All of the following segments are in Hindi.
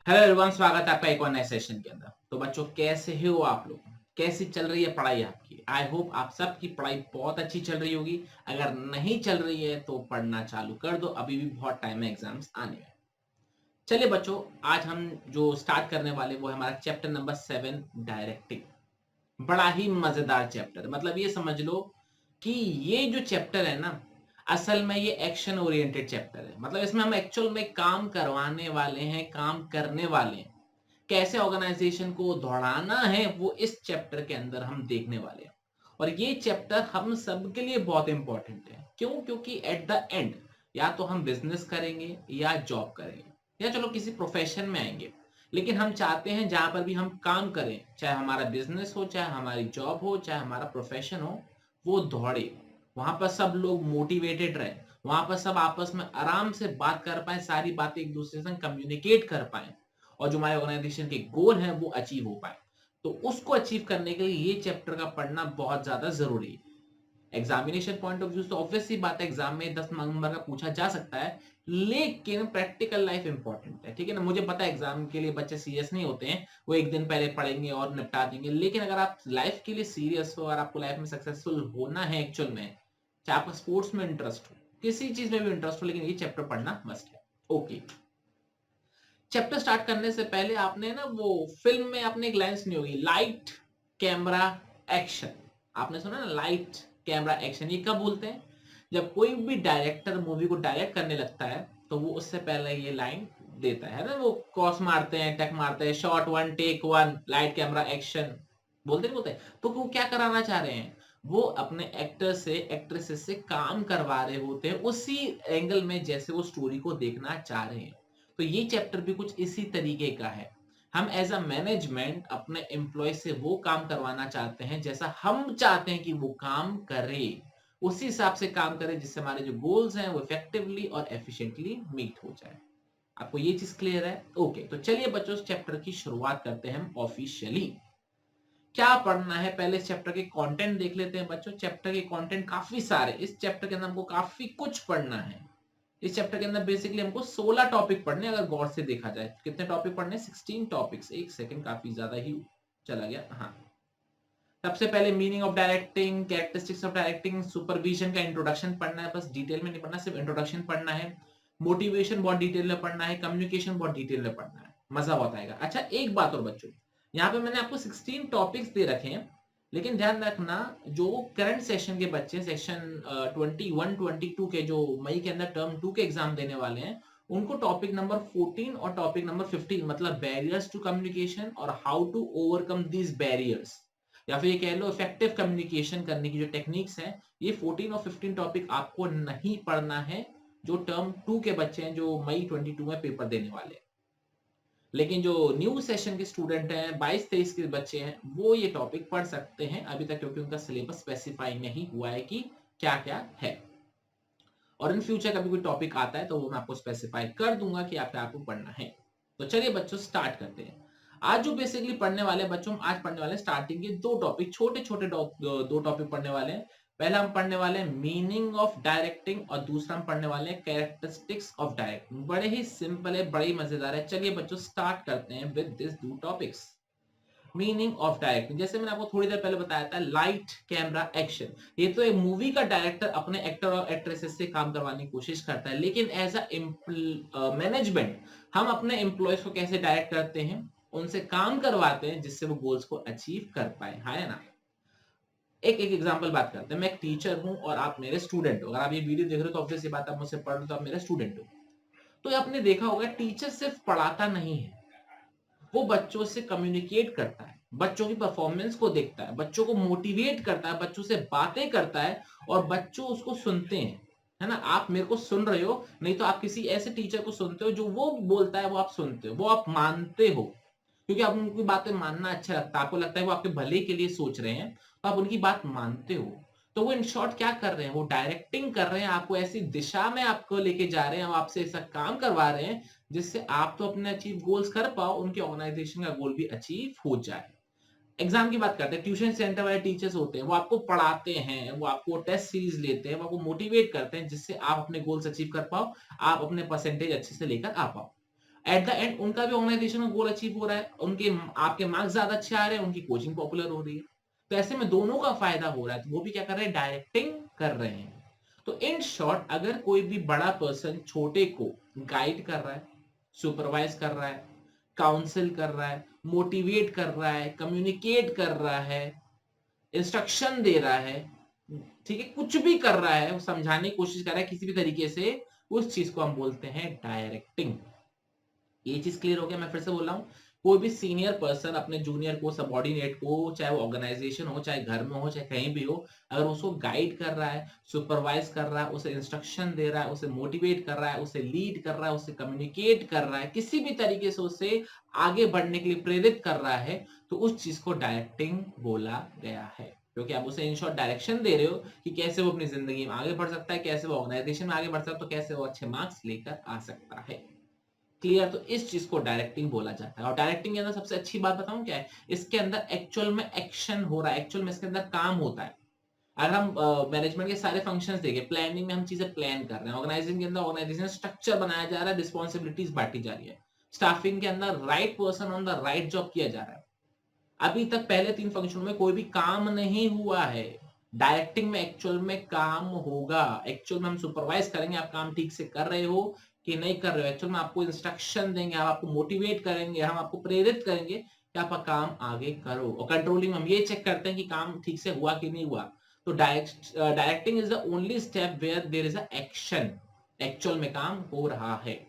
हेलो एवरीवन, स्वागत है आपका एक और नए सेशन के अंदर। तो बच्चों, कैसे हो आप लोग? कैसी चल रही है पढ़ाई आपकी? आई होप आप सबकी पढ़ाई बहुत अच्छी चल रही होगी। अगर नहीं चल रही है तो पढ़ना चालू कर दो, अभी भी बहुत टाइम है एग्जाम्स आने में। चलिए बच्चों, आज हम जो स्टार्ट करने वाले वो है हमारा चैप्टर नंबर 7, डायरेक्टिंग। बड़ा ही मजेदार चैप्टर, मतलब ये समझ लो कि ये जो चैप्टर है ना, असल में ये एक्शन ओरिएंटेड चैप्टर है। मतलब इसमें हम एक्चुअल में काम करवाने वाले हैं, काम करने वाले हैं। कैसे ऑर्गेनाइजेशन को दौड़ाना है वो इस चैप्टर के अंदर हम देखने वाले हैं। और ये चैप्टर हम सब के लिए बहुत इंपॉर्टेंट है। क्यों? क्योंकि एट द एंड या तो हम बिजनेस करेंगे या जॉब करेंगे या चलो किसी प्रोफेशन में आएंगे, लेकिन हम चाहते हैं जहां पर भी हम काम करें, चाहे हमारा बिजनेस हो, चाहे हमारी जॉब हो, चाहे हमारा प्रोफेशन हो, वो दौड़े। वहां पर सब लोग मोटिवेटेड रहे, वहां पर सब आपस में आराम से बात कर पाए, सारी बातें एक दूसरे से कम्युनिकेट कर पाए और जो हमारे ऑर्गेनाइजेशन के गोल हैं वो अचीव हो पाए। तो उसको अचीव करने के लिए ये चैप्टर का पढ़ना बहुत ज्यादा जरूरी है। एग्जामिनेशन पॉइंट ऑफ व्यू से ऑब्वियस सी बात है, एग्जाम में 10 नंबर का पूछा जा सकता है, लेकिन प्रैक्टिकल लाइफ इंपॉर्टेंट है। ठीक है ना? मुझे पता है एग्जाम के लिए बच्चे सीरियस नहीं होते हैं, वो एक दिन पहले पढ़ेंगे और निपटा देंगे। लेकिन अगर आप लाइफ के लिए सीरियस हो और आपको लाइफ में सक्सेसफुल होना है एक्चुअल में, चाहे आपका स्पोर्ट्स में इंटरेस्ट हो, किसी चीज में भी इंटरेस्ट हो, लेकिन ये चैप्टर पढ़ना मस्ट है। ओके, चैप्टर स्टार्ट करने से पहले आपने ना वो फिल्म में आपने एक लाइन सुनी होगी, लाइट कैमरा एक्शन। आपने सुना ना, लाइट कैमरा एक्शन। ये कब बोलते हैं? जब कोई भी डायरेक्टर मूवी को डायरेक्ट करने लगता है तो वो उससे पहले ये लाइन देता है ना, वो क्रॉस मारते हैं, टक मारते हैं, shot one take one, light camera action, बोलते नहीं बोलते? तो वो क्या कराना चाह रहे हैं? वो अपने एक्टर से, एक्ट्रेसेस से काम करवा रहे होते हैं उसी एंगल में जैसे वो स्टोरी को देखना चाह रहे हैं। तो ये चैप्टर भी कुछ इसी तरीके का है। हम एज अ मैनेजमेंट अपने एम्प्लॉय से वो काम करवाना चाहते हैं जैसा हम चाहते हैं कि वो काम करे, उसी हिसाब से काम करे जिससे हमारे जो गोल्स हैं वो इफेक्टिवली और एफिशिएंटली मीट हो जाए। आपको ये चीज क्लियर है? ओके, तो चलिए बच्चों, इस चैप्टर की शुरुआत करते हैं हम ऑफिशियली। क्या पढ़ना है, पहले इस चैप्टर के कंटेंट देख लेते हैं बच्चों। चैप्टर के कंटेंट काफी सारे, इस चैप्टर के अंदर हमको काफी कुछ पढ़ना है। इस चैप्टर के अंदर बेसिकली हमको 16 टॉपिक पढ़ने, अगर गौर से देखा जाए कितने टॉपिक पढ़ने, 16 टॉपिक्स। एक सेकंड, काफी ज्यादा ही चला गया। हाँ, सबसे पहले meaning of directing, characteristics of directing, supervision का इंट्रोडक्शन पढ़ना है, बस डिटेल में नहीं पढ़ना, सिर्फ इंट्रोडक्शन पढ़ना है। मोटिवेशन बहुत डिटेल में पढ़ना है, कम्युनिकेशन बहुत डिटेल में पढ़ना है, मजा बहुत आएगा। अच्छा, एक बात और बच्चों, यहाँ पे मैंने आपको 16 टॉपिक्स दे रखे हैं, लेकिन ध्यान रखना जो करंट सेशन के बच्चे, सेक्शन 21-22 के, जो मई के अंदर टर्म 2 के एग्जाम देने वाले हैं, उनको टॉपिक नंबर 14 और टॉपिक नंबर 15, मतलब बैरियर्स टू कम्युनिकेशन और how to overcome these barriers, या फिर ये कह लो इफेक्टिव कम्युनिकेशन करने की जो टेक्निक्स हैं, ये 14 और 15 टॉपिक आपको नहीं पढ़ना है, जो टर्म 2 के बच्चे हैं, जो मई 22 में पेपर देने वाले हैं। लेकिन जो न्यू सेशन के स्टूडेंट हैं, 22-23 के बच्चे हैं, वो ये टॉपिक पढ़ सकते हैं अभी तक, क्योंकि उनका सिलेबस स्पेसिफाई नहीं हुआ है कि क्या क्या है। और इन फ्यूचर कभी कोई टॉपिक आता है तो वो मैं आपको स्पेसिफाई कर दूंगा कि आपको आपको पढ़ना है। तो चलिए बच्चों, स्टार्ट करते हैं। आज जो बेसिकली पढ़ने वाले बच्चों, आज पढ़ने वाले स्टार्टिंग के दो टॉपिक, छोटे छोटे दो टॉपिक पढ़ने वाले हैं। पहला हम पढ़ने वाले हैं मीनिंग ऑफ डायरेक्टिंग और दूसरा हम पढ़ने वाले हैं कैरेक्टरिस्टिक्स ऑफ डायरेक्टिंग। बड़े ही सिंपल है, बड़े ही मजेदार है। चलिए बच्चों, स्टार्ट करते हैं with this to topics. Meaning of directing, जैसे मैंने आपको थोड़ी देर पहले बताया था, लाइट कैमरा एक्शन। ये तो एक मूवी का डायरेक्टर अपने एक्टर और एक्ट्रेसेस से काम करवाने की कोशिश करता है, लेकिन एज अ मैनेजमेंट हम अपने एम्प्लॉयज को कैसे डायरेक्ट करते हैं, उनसे काम करवाते हैं जिससे वो गोल्स को अचीव कर पाए। हाँ, है ना? एक एक एग्जांपल बात करते हैं। मैं एक टीचर हूं और आप मेरे स्टूडेंट हो। अगर आप ये वीडियो देख रहे हो तो ऑब्वियस बात, आप मुझसे पढ़ रहे हो तो आप मेरे स्टूडेंट हो। तो आपने देखा होगा, टीचर सिर्फ पढ़ाता नहीं है, वो बच्चों से कम्युनिकेट करता है, बच्चों की परफॉर्मेंस को देखता है, बच्चों को मोटिवेट करता है, बच्चों से बातें करता है और बच्चों उसको सुनते हैं। है ना? आप मेरे को सुन रहे हो, नहीं तो आप किसी ऐसे टीचर को सुनते हो जो वो बोलता है वो आप सुनते हो, वो आप मानते हो, क्योंकि आप उनकी बातें मानना अच्छा लगता है, आपको लगता है वो आपके भले के लिए सोच रहे हैं, तो आप उनकी बात मानते हो। तो वो इन शॉर्ट क्या कर रहे हैं, वो डायरेक्टिंग कर रहे हैं, आपको ऐसी दिशा में आपको लेके जा रहे हैं, आपसे ऐसा काम करवा रहे हैं जिससे आप तो अपने अचीव गोल्स कर पाओ, उनके ऑर्गेनाइजेशन का गोल भी अचीव हो जाए। एग्जाम की बात करते हैं, ट्यूशन सेंटर वाले टीचर्स होते हैं, वो आपको पढ़ाते हैं, वो आपको टेस्ट सीरीज लेते हैं, वो आपको मोटिवेट करते हैं जिससे आप अपने गोल्स अचीव कर पाओ, आप अपने परसेंटेज अच्छे से लेकर आ पाओ। एट द एंड उनका भी ऑर्गेनाइजेशन का गोल अचीव हो रहा है, उनके आपके मार्क्स ज्यादा अच्छे आ रहे हैं, उनकी कोचिंग पॉपुलर हो रही है, तो ऐसे में दोनों का फायदा हो रहा है, तो वो भी क्या कर रहे हैं, डायरेक्टिंग कर रहे हैं। तो इन शॉर्ट अगर कोई भी बड़ा पर्सन छोटे को गाइड कर रहा है, सुपरवाइज कर रहा है, काउंसिल कर रहा है, मोटिवेट कर रहा है, कम्युनिकेट कर रहा है, इंस्ट्रक्शन दे रहा है, ठीक है, कुछ भी कर रहा है, समझाने की कोशिश कर रहा है किसी भी तरीके से, उस चीज को हम बोलते हैं डायरेक्टिंग। ये चीज क्लियर हो गया? मैं फिर से बोल रहा हूँ, कोई भी सीनियर पर्सन अपने जूनियर को, सबॉर्डिनेट को, चाहे वो ऑर्गेनाइजेशन हो, चाहे घर में हो, चाहे कहीं भी हो, अगर उसको गाइड कर रहा है, सुपरवाइज कर रहा है, उसे इंस्ट्रक्शन दे रहा है, उसे मोटिवेट कर रहा है, उसे लीड कर रहा है, उसे कम्युनिकेट कर रहा है, किसी भी तरीके से उसे आगे बढ़ने के लिए प्रेरित कर रहा है, तो उस चीज को डायरेक्टिंग बोला गया है। क्योंकि आप उसे इन शॉर्ट डायरेक्शन दे रहे हो कि कैसे वो अपनी जिंदगी में आगे बढ़ सकता है, कैसे वो ऑर्गेनाइजेशन में आगे बढ़ सकता है, तो कैसे वो अच्छे मार्क्स लेकर आ सकता है। क्लियर? तो इस चीज को डायरेक्टिंग बोला जाता है। और डायरेक्टिंग के अंदर सबसे अच्छी बात बताऊं क्या है, इसके अंदर एक्चुअल में एक्शन हो रहा है, एक्चुअल में इसके अंदर काम होता है। अगर हम मैनेजमेंट के सारे फंक्शंस देखें, प्लानिंग में हम चीजें प्लान कर रहे हैं, ऑर्गेनाइजिंग के अंदर ऑर्गेनाइजेशन स्ट्रक्चर बनाया जा रहा है, रिस्पॉन्सिबिलिटीज बांटी जा रही है, स्टाफिंग के अंदर right person on the right job किया जा रहा है। अभी तक पहले 3 फंक्शन में कोई भी काम नहीं हुआ है, डायरेक्टिंग में एक्चुअल में काम होगा। एक्चुअल में हम सुपरवाइज करेंगे, आप काम ठीक से कर रहे हो कि नहीं कर रहे हो, एक्चुअल में आपको इंस्ट्रक्शन देंगे, हम आपको मोटिवेट करेंगे, हम आपको प्रेरित करेंगे कि आप काम आगे करो। और कंट्रोलिंग हम ये चेक करते हैं कि काम ठीक से हुआ कि नहीं हुआ। तो directing is the only step where there is a action, actual में काम हो रहा है।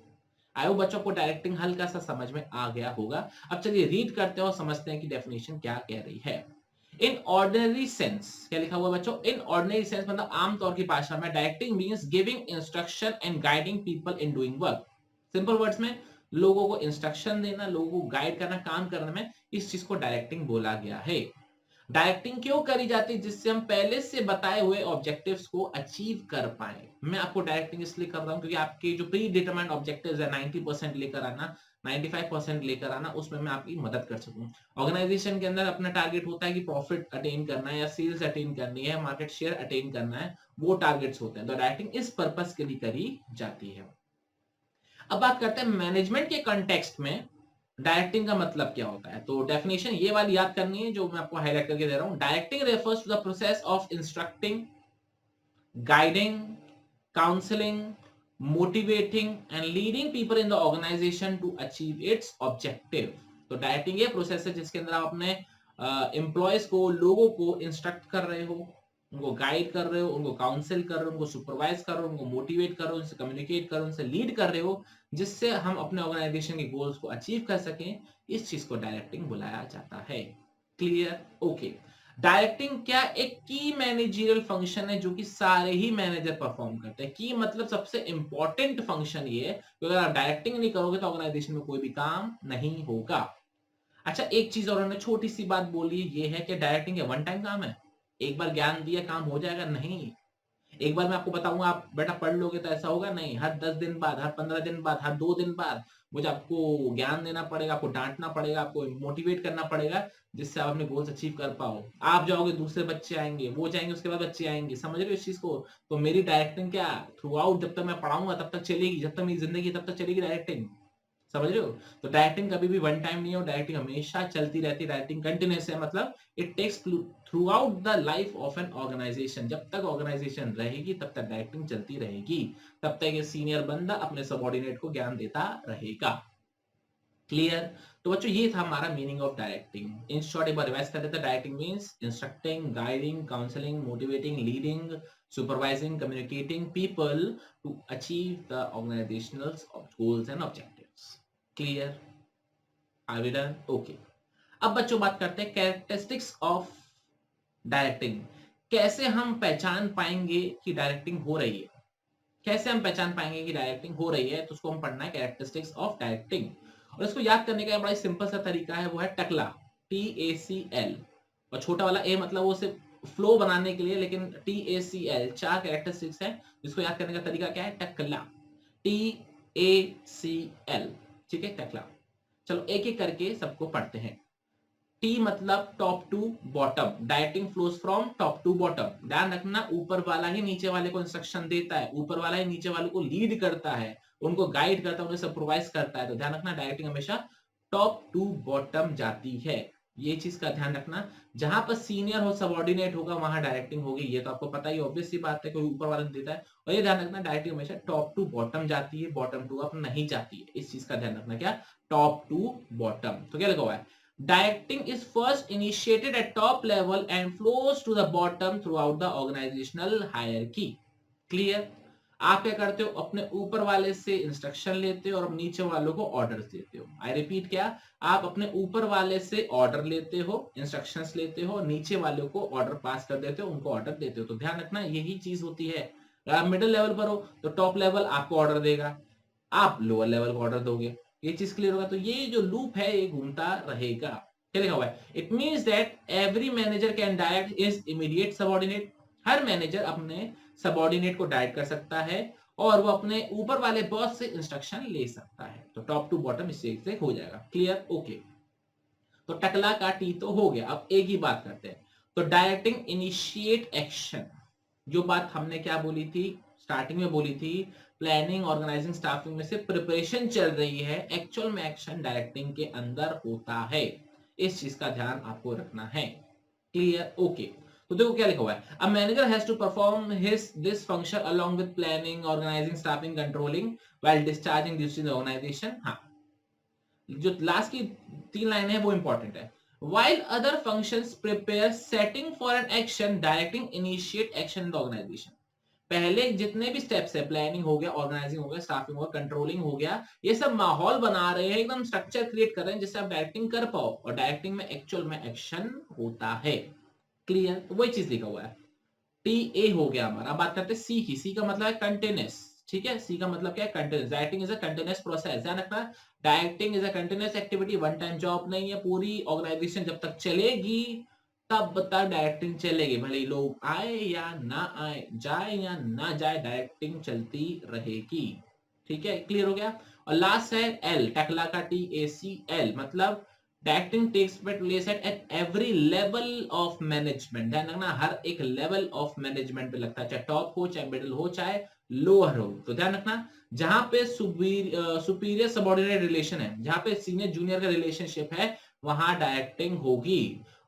आयो बच्चों को डायरेक्टिंग हल्का सा समझ में आ गया होगा। अब चलिए रीड करते हैं और समझते हैं कि डेफिनेशन क्या कह रही है। इन ऑर्डिनरी सेंस, क्या लिखा हुआ बच्चों, इन ऑर्डिनरी सेंस मतलब आमतौर की भाषा में, directing means giving instruction and guiding people in doing work. Simple words में लोगों को इंस्ट्रक्शन देना, लोगों को गाइड करना, काम करने में, इस चीज को डायरेक्टिंग बोला गया है। डायरेक्टिंग क्यों करी जाती है? जिससे हम पहले से बताए हुए ऑब्जेक्टिव्स को अचीव कर पाए। मैं आपको डायरेक्टिंग इसलिए कर रहा हूं क्योंकि आपके जो प्री डिटरमाइंड ऑब्जेक्टिव्स है 90% लेकर आना, 95% लेकर आना, उसमें मैं आपकी मदद कर सकूं। ऑर्गेनाइजेशन के अंदर अपना टारगेट होता है कि प्रॉफिट अटेन करना है, या सेल्स अटेन करनी है, मार्केट शेयर अटेन करना है, वो टारगेट्स होते हैं। तो डायरेक्टिंग इस पर्पस के लिए करी जाती है। अब बात करते हैं मैनेजमेंट के कंटेक्स्ट में डायरेक्टिंग का मतलब क्या होता है। तो डेफिनेशन ये वाली याद करनी है जो मैं आपको हाईलाइट करके दे रहा हूं। Directing refers to the process of instructing, guiding, counselling, motivating and leading people in the organisation to achieve its objective. तो डायरेक्टिंग ये प्रोसेस है जिसके अंदर आप अपने एम्प्लॉयज को, लोगों को इंस्ट्रक्ट कर रहे हो, उनको गाइड कर रहे हो, उनको काउंसिल कर रहे हो, उनको सुपरवाइज कर रहे हो, उनको मोटिवेट कर रहे हो, उनसे कम्युनिकेट कर रहे हो, उनसे लीड कर रहे हो, जिससे हम अपने ऑर्गेनाइजेशन के गोल्स को अचीव कर सकें। इस चीज को डायरेक्टिंग बुलाया जाता है। क्लियर? ओके। डायरेक्टिंग क्या एक की मैनेजरियल फंक्शन है जो कि सारे ही मैनेजर परफॉर्म करते हैं। की मतलब सबसे इंपॉर्टेंट फंक्शन ये है कि अगर आप डायरेक्टिंग नहीं करोगे तो ऑर्गेनाइजेशन में कोई भी काम नहीं होगा। अच्छा, एक चीज और उन्होंने छोटी सी बात बोली, ये है कि डायरेक्टिंग वन टाइम काम है, एक बार ज्ञान दिया काम हो जाएगा? नहीं। एक बार मैं आपको बताऊंगा, आप बेटा पढ़ लोगे तो ऐसा होगा? नहीं। हर 10 दिन बाद, हर 15 दिन बाद, हर 2 दिन बाद मुझे आपको ज्ञान देना पड़ेगा, आपको डांटना पड़ेगा, आपको मोटिवेट करना पड़ेगा, जिससे आप अपने गोल्स अचीव कर पाओ। आप जाओगे, दूसरे बच्चे आएंगे, वो जाएंगे, उसके बाद बच्चे आएंगे। समझ रहे हो इस चीज को? तो मेरी डायरेक्टिंग क्या थ्रू आउट, जब तक मैं पढ़ाऊंगा तब तक चलेगी, जब तक मेरी जिंदगी तब तक चलेगी डायरेक्टिंग। समझ रहे हो? तो डायरेक्टिंग कभी भी वन टाइम नहीं हो, डायरेक्टिंग हमेशा चलती रहती है। डायरेक्टिंग कंटिन्यूस है, मतलब it takes throughout the life of an organisation. जब तक ऑर्गेनाइजेशन रहेगी तब तक डायरेक्टिंग चलती रहेगी, तब तक ये सीनियर बंदा अपने सबॉर्डिनेट को ज्ञान देता रहेगा। क्लियर? तो बच्चों ये था हमारा meaning of directing. In short एक बार रिवाइज कर देते हैं। Directing means instructing, guiding, counselling, motivating, leading, supervising, communicating people to achieve the organisational goals and objectives. Clear? Are we done? Okay. अब बच्चों बात करते हैं कैरेक्टरिस्टिक्स ऑफ डायरेक्टिंग। कैसे हम पहचान पाएंगे कि डायरेक्टिंग हो रही है? कैसे हम पहचान पाएंगे कि डायरेक्टिंग हो रही है? तो उसको हम पढ़ना है कैरेक्टरिस्टिक्स ऑफ डायरेक्टिंग। और इसको याद करने का बड़ा सिंपल सा तरीका है, वो है टकला, TACL। और छोटा वाला ए मतलब वो सिर्फ फ्लो बनाने के लिए, लेकिन TACL 4 कैरेक्टरिस्टिक्स है जिसको याद करने का तरीका क्या है? टकला, TACL। ठीक है, टकला। चलो एक एक करके सबको पढ़ते हैं। टी मतलब top to bottom, directing flows from top to bottom. ध्यान रखना ऊपर वाला ही नीचे वाले को इंस्ट्रक्शन देता है, ऊपर वाला ही नीचे वाले को लीड करता है, उनको गाइड करता है, उन्हें सुपरवाइज करता है। तो ध्यान रखना डायरेक्टिंग हमेशा टॉप टू बॉटम जाती है, ये चीज का ध्यान रखना। जहां पर सीनियर हो सबऑर्डिनेट होगा वहां डायरेक्टिंग होगी, ये तो आपको पता ही ऑब्वियस सी बात है, कोई ऊपर वाला देता है। और ये ध्यान रखना डायरेक्टिंग हमेशा टॉप टू बॉटम जाती है, बॉटम टू अप नहीं जाती है, इस चीज का ध्यान रखना। क्या टॉप टू बॉटम, तो क्या लिखा हुआ है, directing is first initiated at top level and flows to the bottom throughout the organizational hierarchy। Clear. आप क्या करते हो, अपने ऊपर वाले से इंस्ट्रक्शन लेते हो और नीचे वालों को ऑर्डर देते हो। आई रिपीट, क्या आप अपने ऊपर वाले से ऑर्डर लेते हो, इंस्ट्रक्शंस लेते हो, नीचे वालों को ऑर्डर पास कर देते हो, उनको ऑर्डर देते हो। तो ध्यान रखना यही चीज होती है। अगर आप मिडिल लेवल पर हो तो टॉप लेवल आपको ऑर्डर देगा, आप लोअर लेवल को ऑर्डर दोगे, ये चीज क्लियर होगा। तो ये जो लूप है ये घूमता रहेगा। क्या लिखा हुआ है, it means that every manager can direct is immediate subordinate. Her manager अपने सबऑर्डिनेट को डायरेक्ट कर सकता है और वो अपने ऊपर वाले बॉस से इंस्ट्रक्शन ले सकता है। तो टॉप टू बॉटम इस से हो जाएगा। Clear, okay. तो टकला का टी तो हो गया। अब एक ही बात करते हैं, तो डायरेक्टिंग इनिशिएट एक्शन, जो बात हमने क्या बोली थी, स्टार्टिंग में बोली थी, प्लानिंग ऑर्गेनाइजिंग स्टाफिंग में से प्रिपरेशन चल रही है, एक्चुअल में एक्शन डायरेक्टिंग के अंदर होता है। इस चीज का ध्यान आपको रखना है। Clear, okay. तो देखो क्या लिखा हुआ है, a manager has to perform his this function along with planning organising staffing controlling while discharging duties in the organisation. हाँ, जो लास्ट की 3 लाइन है वो इंपॉर्टेंट है। While other functions prepare setting for an action, directing initiate action in the organization। पहले जितने भी स्टेप्स है, प्लानिंग हो गया, ऑर्गेनाइजिंग हो गया, स्टाफिंग हो गया, कंट्रोलिंग हो गया, ये सब माहौल बना रहे हैं, एकदम स्ट्रक्चर क्रिएट कर रहे हैं जिससे आप डायरेक्टिंग कर पाओ, और डायरेक्टिंग में एक्चुअल में एक्शन होता है। क्लियर, तो वही चीज लिखा हुआ है। टी ए हो गया हमारा। बात करते हैं सी की। सी का मतलब है कंटिन्यूस, ठीक है। सी का मतलब क्या है, continuous. Directing is a continuous process. ध्यान रखना, directing is a continuous activity, one time job नहीं है। पूरी ऑर्गेनाइजेशन जब तक चलेगी तब तक डायरेक्टिंग चलेगी, भले लोग आए या ना आए, जाए या ना जाए, डायरेक्टिंग चलती रहेगी। ठीक है, क्लियर हो गया। और लास्ट है एल, टकला का टी ए सी एल, मतलब directing takes place at every level of management. ध्यान रखना हर एक लेवल ऑफ मैनेजमेंट पे लगता है, चाहे टॉप हो, चाहे मिडिल हो, चाहे लोअर हो। तो ध्यान रखना जहां पे सुपीरियर सबऑर्डिनेट रिलेशन है, जहां पे सीनियर जूनियर का रिलेशनशिप है, वहां डायरेक्टिंग होगी।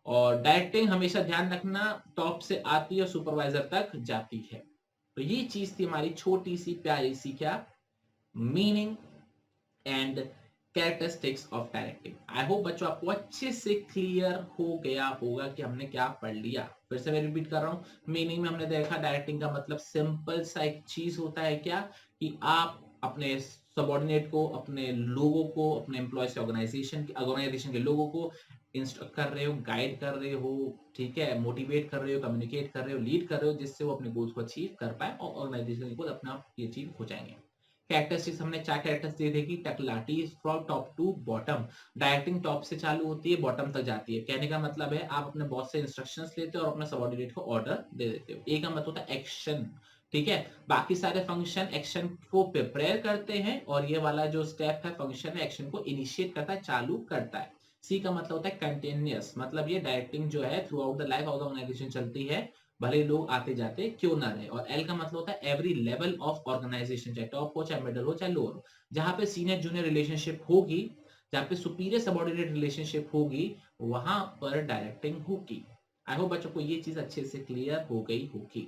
और डायरेक्टिंग हमेशा ध्यान रखना टॉप से आती है और सुपरवाइजर तक जाती है। तो ये चीज थी हमारी छोटी सी प्यारी सी क्या, meaning and characteristics of directing. I hope बच्चों आपको अच्छे से क्लियर हो गया होगा कि हमने क्या पढ़ लिया। फिर से मैं रिपीट कर रहा हूं, मीनिंग में हमने देखा डायरेक्टिंग का मतलब सिंपल सा एक चीज होता है, क्या कि आप अपने सबऑर्डिनेट को, अपने लोगों को, अपने एम्प्लॉयज ऑर्गेनाइजेशन के लोगों को इंस्ट्रक्ट कर रहे हो, गाइड कर रहे हो, ठीक है, मोटिवेट कर रहे हो, कम्युनिकेट कर रहे हो, लीड कर रहे हो, जिससे वो अपने गोल्स को अचीव कर पाए और ऑर्गेनाइजेशन के गोल अपने आप ये अचीव हो जाएंगे। कैरेक्टरिस्टिक्स हमने 4 कैरेक्टर्स दे देखी। टकलाटी from top to bottom, directing top से चालू होती है, बॉटम तक जाती है। कहने का मतलब है आप अपने बॉस से इंस्ट्रक्शंस लेते हो और अपने सबऑर्डिनेट को ऑर्डर दे देते हो। ए का मतलब होता है एक्शन, ठीक है। बाकी सारे फंक्शन एक्शन को प्रिपेयर करते हैं, और ये वाला जो स्टेप है फंक्शन है, एक्शन को इनिशिएट करता है, चालू करता है। सी का मतलब होता है कंटिन्यूअस, मतलब ये डायरेक्टिंग जो है throughout the life of the organisation चलती है, भले लोग आते जाते क्यों ना रहे। और एल का मतलब होता है एवरी लेवल ऑफ ऑर्गेनाइजेशन, चाहे टॉप हो, चाहे मिडिल हो, चाहे लोअर हो, जहां पे सीनियर जूनियर रिलेशनशिप होगी, जहां पे सुपीरियर सबऑर्डिनेट रिलेशनशिप होगी, वहां पर डायरेक्टिंग होगी। आई होप बच्चों को ये चीज अच्छे से क्लियर हो गई होगी।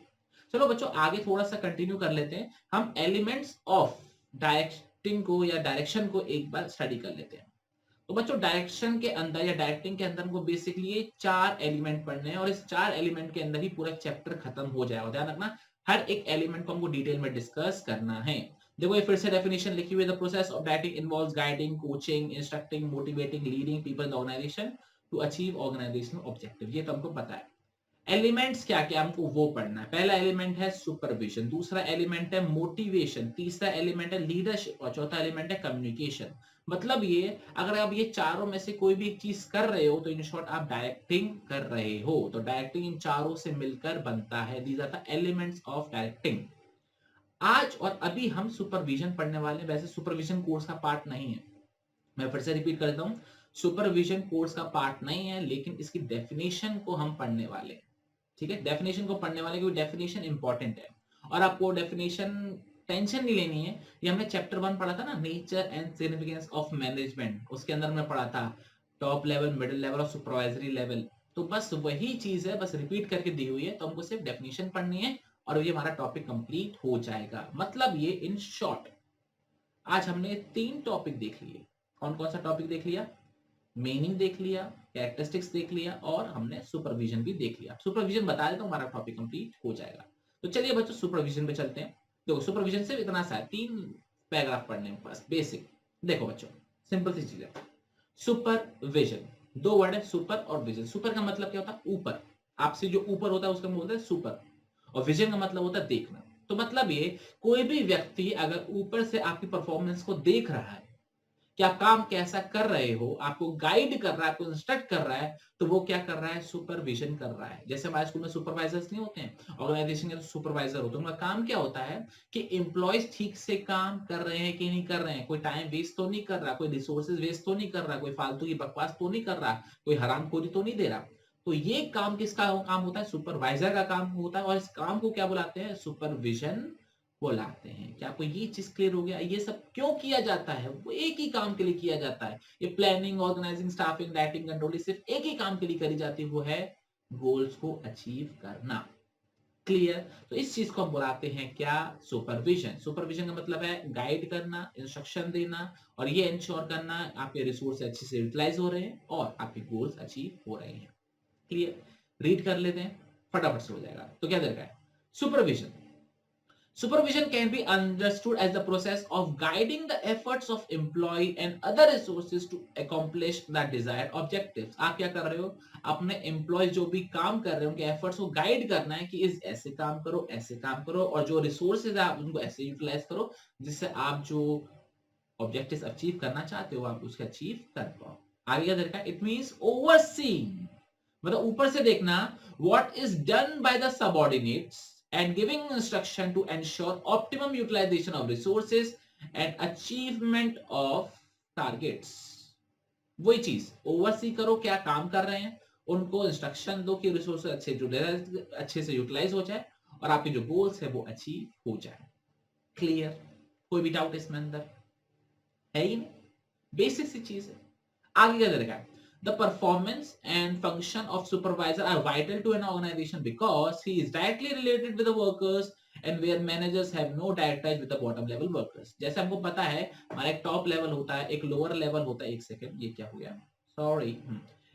चलो बच्चों आगे थोड़ा सा कंटिन्यू कर लेते हैं। हम एलिमेंट्स ऑफ डायरेक्टिंग को या डायरेक्शन को एक बार स्टडी कर लेते हैं। तो बच्चों डायरेक्शन के अंदर या डायरेक्टिंग के अंदर हमको बेसिकली ये 4 एलिमेंट पढ़ने हैं, और इस 4 एलिमेंट के अंदर ही पूरा चैप्टर खत्म हो जाएगा। ध्यान रखना हर एक एलिमेंट को हमको डिटेल में डिस्कस करना है। देखो ये फिर से डेफिनेशन लिखी हुई है, the process of directing involves guiding, coaching, instructing, motivating, leading people in the organisation to achieve organisational objective. ये तो हमको पता है। एलिमेंट्स क्या क्या हमको वो पढ़ना है। पहला एलिमेंट है सुपरविजन, दूसरा एलिमेंट है मोटिवेशन, तीसरा एलिमेंट है लीडरशिप, और चौथा एलिमेंट है कम्युनिकेशन। मतलब ये अगर आप ये चारों में से कोई भी एक चीज कर रहे हो तो इन शॉर्ट आप डायरेक्टिंग कर रहे हो। तो डायरेक्टिंग इन चारों से मिलकर बनता है। These are the elements of directing. आज और अभी हम सुपरविजन पढ़ने वाले हैं, वैसे सुपरविजन कोर्स का पार्ट नहीं है। मैं फिर से रिपीट करता हूं, सुपरविजन कोर्स का पार्ट नहीं है, लेकिन इसकी डेफिनेशन को हम पढ़ने वाले हैं। ठीक है, डेफिनेशन को पढ़ने वाले, क्योंकि डेफिनेशन इंपॉर्टेंट है और आपको डेफिनेशन टेंशन नहीं लेनी है। ये हमने चैप्टर 1 पढ़ा था ना, nature and significance of management, उसके अंदर हमने पढ़ा था टॉप लेवल, मिडिल लेवल और सुपरवाइजरी लेवल। तो बस वही चीज है, बस रिपीट करके दी हुई है, तो हमको सिर्फ डेफिनेशन पढ़नी है और ये हमारा टॉपिक कंप्लीट हो जाएगा। मतलब ये इन शॉर्ट आज हमने 3 टॉपिक देख लिए। कौन कौन सा टॉपिक देख लिया? मीनिंग देख लिया, कैरेक्टरिस्टिक्स देख लिया और हमने सुपरविजन भी देख लिया। सुपरविजन बता देता हूं, हमारा टॉपिक कंप्लीट हो जाएगा। तो चलिए बच्चों सुपरविजन पे चलते हैं। देखो सुपरविजन से इतना सा है, 3 पैराग्राफ पढ़ने हैं बस, बेसिक। देखो बच्चों, सिंपल सी चीज है। सुपरविजन, 2 वर्ड है, सुपर और विजन। सुपर का मतलब क्या होता है? ऊपर, आपसे जो ऊपर होता है उसका बोलते हैं सुपर, और विजन का मतलब होता है देखना। तो मतलब ये, कोई भी व्यक्ति अगर ऊपर से आपकी परफॉर्मेंस को देख रहा है कि आप काम कैसा कर रहे हो, आपको गाइड कर रहा है, आपको इंस्ट्रक्ट कर रहा है, तो वो क्या कर रहा है? सुपरविजन कर रहा है। जैसे हमारे स्कूल में सुपरवाइजर्स नहीं होते हैं, ऑर्गेनाइजेशन के तो सुपरवाइजर होते हैं। उनका काम क्या होता है कि एम्प्लॉयज ठीक से काम कर रहे हैं कि नहीं कर रहे हैं, कोई टाइम वेस्ट तो नहीं कर रहा, कोई रिसोर्सेज वेस्ट तो नहीं कर रहा, कोई फालतू की बकवास तो नहीं कर रहा, कोई हरामखोरी तो नहीं दे रहा। तो ये काम किसका काम होता है? सुपरवाइजर का काम होता है। और इस काम को क्या बुलाते हैं? सुपरविजन बुलाते हैं। क्या आपको ये चीज क्लियर हो गया? ये सब क्यों किया जाता है? वो एक ही काम के लिए किया जाता है। ये planning, organising, staffing, dieting, control सिर्फ एक ही काम के लिए करी जाती है, वो है गोल्स को अचीव करना। क्लियर? तो इस चीज को हम बुलाते हैं क्या? सुपरविजन। सुपरविजन का मतलब है गाइड करना, इंस्ट्रक्शन देना और ये इंश्योर करना आपके रिसोर्स अच्छे से यूटिलाइज हो रहे हैं और आपके गोल्स अचीव हो रहे हैं। क्लियर? रीड कर लेते हैं, फटाफट से हो जाएगा। तो क्या दरकार है? Supervision, supervision can be understood as the process of guiding the efforts of employee and other resources to accomplish the desired objectives. आप क्या कर रहे हो? अपने एम्प्लॉय जो भी काम कर रहे हो उनके एफर्ट्स को गाइड करना है कि इस ऐसे काम करो, ऐसे काम करो, और जो रिसोर्सेज है आप उनको ऐसे यूटिलाइज करो जिससे आप जो ऑब्जेक्टिव्स अचीव करना चाहते हो आप उसके अचीव कर पाओ। आगे क्या दरकार? इट मींस ओवरसीइंग, मतलब ऊपर से देखना, what is done by the subordinates and giving instruction to ensure optimum utilization of resources and achievement of targets. वही चीज ओवरसी करो, क्या काम कर रहे हैं उनको इंस्ट्रक्शन दो कि रिसोर्स अच्छे से यूटिलाइज हो जाए और आपके जो गोल्स है वो अचीव हो जाए। क्लियर? कोई भी डाउट इसमें अंदर है ही नहीं, बेसिक सी चीज है। आगे क्या दरकार? The performance and function of supervisor are vital to an organization because he is directly related with the workers and where managers have no direct touch with the bottom level workers. जैसे हमको पता है हमारा एक टॉप लेवल होता है, एक लोअर लेवल होता है। एक सेकंड, ये क्या हो गया? सॉरी।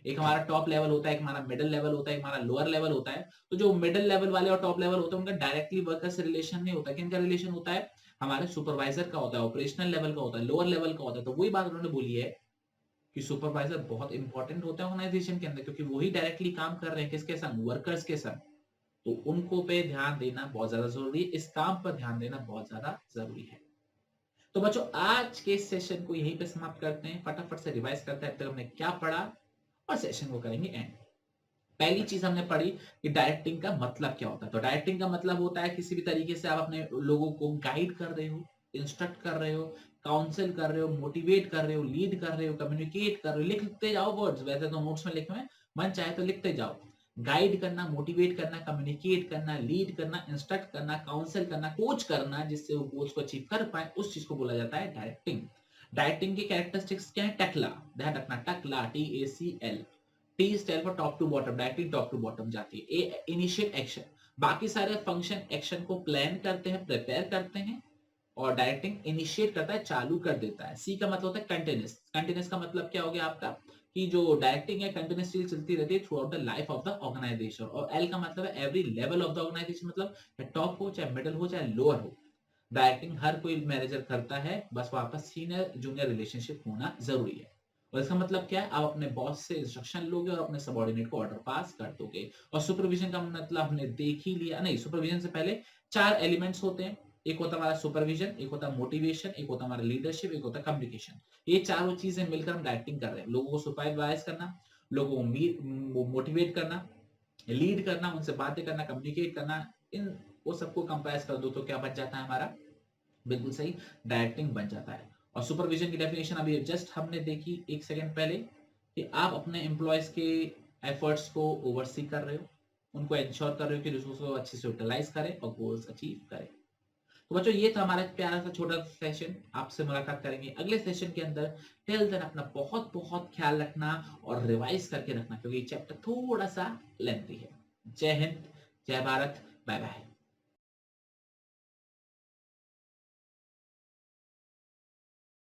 एक हमारा टॉप लेवल होता है, एक हमारा मिडिल लेवल होता है, एक हमारा लोअर लेवल होता है। तो जो मिडिल लेवल वाले और टॉप लेवल होते हैं उनका डायरेक्टली वर्कर से रिलेशन नहीं होता। किनका रिलेशन होता है? हमारे सुपरवाइजर का होता है, ऑपरेशनल लेवल का होता है, लोअर लेवल का होता है। तो वही बात उन्होंने बोली है कि सुपरवाइजर बहुत इंपॉर्टेंट होता है ऑर्गेनाइजेशन के अंदर, क्योंकि वही डायरेक्टली काम कर रहे हैं किसके संग? वर्कर्स के संग। तो उनको पे ध्यान देना बहुत ज्यादा जरूरी है, इस काम पर ध्यान देना बहुत ज्यादा जरूरी है। तो बच्चों आज के सेशन को यहीं पे समाप्त करते हैं, फटाफट से रिवाइज करते हैं अब तक हमने क्या पढ़ा और सेशन को करेंगे एंड। पहली चीज हमने पढ़ी कि डायरेक्टिंग का मतलब क्या होता है। तो डायरेक्टिंग का मतलब होता है किसी भी तरीके से आप अपने लोगों को गाइड कर रहे हो, इंस्ट्रक्ट कर रहे हो, काउंसिल कर रहे हो, मोटिवेट कर रहे हो, लीड कर रहे हो, कम्युनिकेट कर रहे हो। लिखते जाओ वर्ड्स, वैसे तो नोट्स में लिखे हुए, मन चाहे तो लिखते जाओ। गाइड करना, मोटिवेट करना, कम्युनिकेट करना, लीड करना, इंस्ट्रक्ट करना, काउंसिल करना, कोच करना, जिससे वो गोल्स को अचीव कर पाए, उस चीज को बोला जाता है डायरेक्टिंग। डायरेक्टिंग की कैरेक्टरिस्टिक्स क्या है? टकला, ध्यान रखना, टकला, TACL। T stand for top to bottom, directly top to bottom जाती है। ए इनिशिएट एक्शन, बाकी सारे फंक्शन एक्शन को प्लान करते हैं, प्रिपेयर करते हैं, और डायरेक्टिंग इनिशिएट करता है, चालू कर देता है। सी का मतलब होता है कंटिन्यूस। कंटिन्यूस का मतलब क्या हो गया आपका कि जो डायरेक्टिंग है कंटिन्यूसली चलती रहती है throughout the life of the organisation. और एल का मतलब है every level of the organisation, मतलब चाहे टॉप हो, चाहे मिडिल हो, चाहे लोअर हो, डायरेक्टिंग हर कोई मैनेजर करता है, बस वहां पर सीनियर जूनियर रिलेशनशिप होना जरूरी है। और इसका मतलब क्या है? आप अपने बॉस से इंस्ट्रक्शन लोगे और अपने सबऑर्डिनेट को ऑर्डर पास कर दोगे। और सुपरविजन का मतलब हमने देख ही लिया। नहीं, सुपरविजन से पहले 4 एलिमेंट्स होते हैं। एक होता है हमारा सुपरविजन, एक होता है मोटिवेशन, एक होता है हमारा लीडरशिप, एक होता है कम्युनिकेशन। ये चारों चीजें मिलकर हम डायरेक्टिंग कर रहे हैं। लोगों को सुपरवाइज करना, लोगों को मोटिवेट करना, लीड करना, उनसे बातें करना, कम्युनिकेट करना, इन वो सबको कंप्राइज कर दो तो क्या बन जाता है हमारा? बिल्कुल सही, डायरेक्टिंग बन जाता है। और सुपरविजन की डेफिनेशन अभी जस्ट हमने देखी एक सेकंड पहले। कि आप अपने एम्प्लॉयज के एफर्ट्स को ओवरसी कर रहे हो, उनको इंश्योर कर रहे हो कि रिसोर्स को अच्छे से यूटिलाइज करें और गोल्स अचीव करें। तो बच्चों ये था हमारा प्यारा सा छोटा सेशन। आपसे मुलाकात करेंगे अगले सेशन के अंदर। टिल देन अपना बहुत बहुत ख्याल रखना और रिवाइज करके रखना, क्योंकि चैप्टर थोड़ा सा लेंथी है। जय हिंद, जय भारत, बाय बाय।